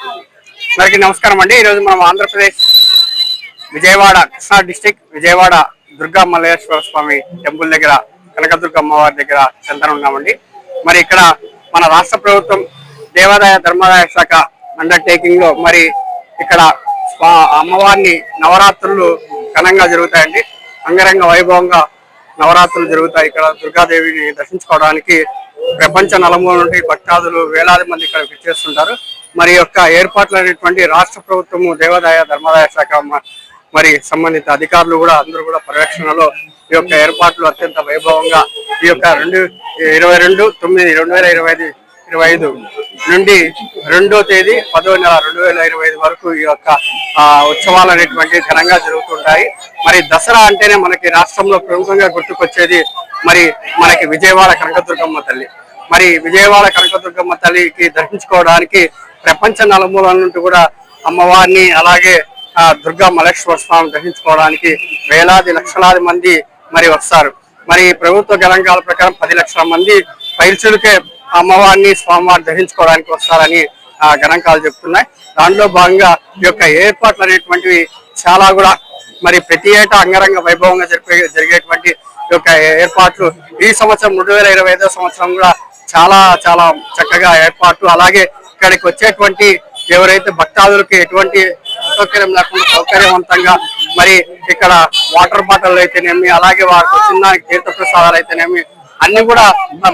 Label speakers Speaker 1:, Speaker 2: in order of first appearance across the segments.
Speaker 1: అందరికీ నమస్కారం అండి. ఈరోజు మనం ఆంధ్రప్రదేశ్ విజయవాడ కృష్ణా డిస్టిక్ విజయవాడ దుర్గా మల్లేశ్వర స్వామి టెంపుల్ దగ్గర కనకదుర్గ అమ్మవారి దగ్గర చెంతన ఉన్నామండి. మరి ఇక్కడ మన రాష్ట్ర ప్రభుత్వం దేవాదాయ ధర్మాదాయ శాఖ అండర్టేకింగ్ లో మరి ఇక్కడ అమ్మవారిని నవరాత్రులు ఘనంగా జరుగుతాయండి. అంగరంగ వైభవంగా నవరాత్రులు జరుగుతాయి. ఇక్కడ దుర్గాదేవిని దర్శించుకోవడానికి ప్రపంచ నలుమూల నుండి భక్తాదులు వేలాది మంది ఇక్కడ విచ్చేస్తుంటారు. మరి యొక్క ఏర్పాట్లు అనేటువంటి రాష్ట్ర ప్రభుత్వము దేవాదాయ ధర్మాదాయ శాఖ మరి సంబంధిత అధికారులు కూడా అందరూ కూడా పర్యవేక్షణలో ఈ యొక్క ఏర్పాట్లు అత్యంత వైభవంగా ఈ యొక్క 22/9/2025 నుండి 2వ తేదీ 10వ నెల 2025 వరకు ఈ యొక్క ఉత్సవాలు అనేటువంటి ఘనంగా జరుగుతుంటాయి. మరి దసరా అంటేనే మనకి రాష్ట్రంలో ప్రముఖంగా గుర్తుకొచ్చేది మరి మనకి విజయవాడ కనకదుర్గమ్మ తల్లి. మరి విజయవాడ కనకదుర్గమ్మ తల్లికి దర్శించుకోవడానికి ప్రపంచ నలుమూలల నుండి కూడా అమ్మవారిని అలాగే దుర్గా మల్లేశ్వర స్వామిని దర్శించుకోవడానికి వేలాది లక్షలాది మంది మరి వస్తారు. మరి ప్రభుత్వ గణాంకాల ప్రకారం 10 లక్షల మంది పైచులకే అమ్మవారిని స్వామివారిని దర్శించుకోవడానికి వస్తారని గణాంకాలు చెప్తున్నాయి. దాంట్లో భాగంగా ఈ యొక్క ఏర్పాట్లు అనేటువంటివి చాలా కూడా మరి ప్రతి ఏటా అంగరంగ వైభవంగా జరిగేటువంటి ఈ యొక్క ఏర్పాట్లు ఈ సంవత్సరం 2025వ సంవత్సరం కూడా చాలా చాలా చక్కగా ఏర్పాట్లు, అలాగే ఇక్కడికి వచ్చేటువంటి ఎవరైతే భక్తాదులకి ఎటువంటి అసౌకర్యం లేకుండా సౌకర్యవంతంగా మరి ఇక్కడ వాటర్ బాటిల్ అయితేనేమి, అలాగే వారికి వచ్చిన తీర్థప్రసాదాలు అయితేనేమి అన్ని కూడా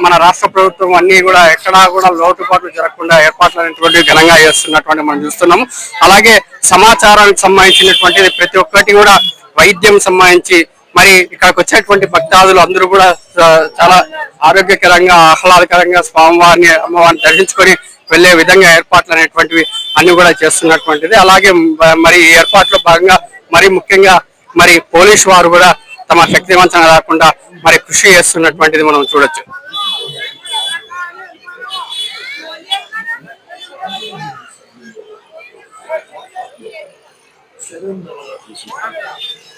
Speaker 1: మన రాష్ట్ర ప్రభుత్వం అన్ని కూడా ఎక్కడా కూడా లోటుపాట్లు జరగకుండా ఏర్పాట్లు అనేటువంటి ఘనంగా చేస్తున్నటువంటి మనం చూస్తున్నాము. అలాగే సమాచారానికి సంబంధించినటువంటిది ప్రతి ఒక్కటి కూడా వైద్యం సంబంధించి మరి ఇక్కడికి వచ్చేటువంటి భక్తాదులు అందరూ కూడా చాలా ఆరోగ్యకరంగా ఆహ్లాదకరంగా స్వామివారిని అమ్మవారిని దర్శించుకొని వెళ్లే విధంగా ఏర్పాట్లు అనేటువంటివి అన్ని కూడా చేస్తున్నటువంటిది. అలాగే మరి ఈ ఏర్పాట్లో భాగంగా మరి ముఖ్యంగా మరి పోలీసు వారు కూడా తమ శక్తివంచన రాకుండా మరి కృషి చేస్తున్నటువంటిది మనం చూడొచ్చు.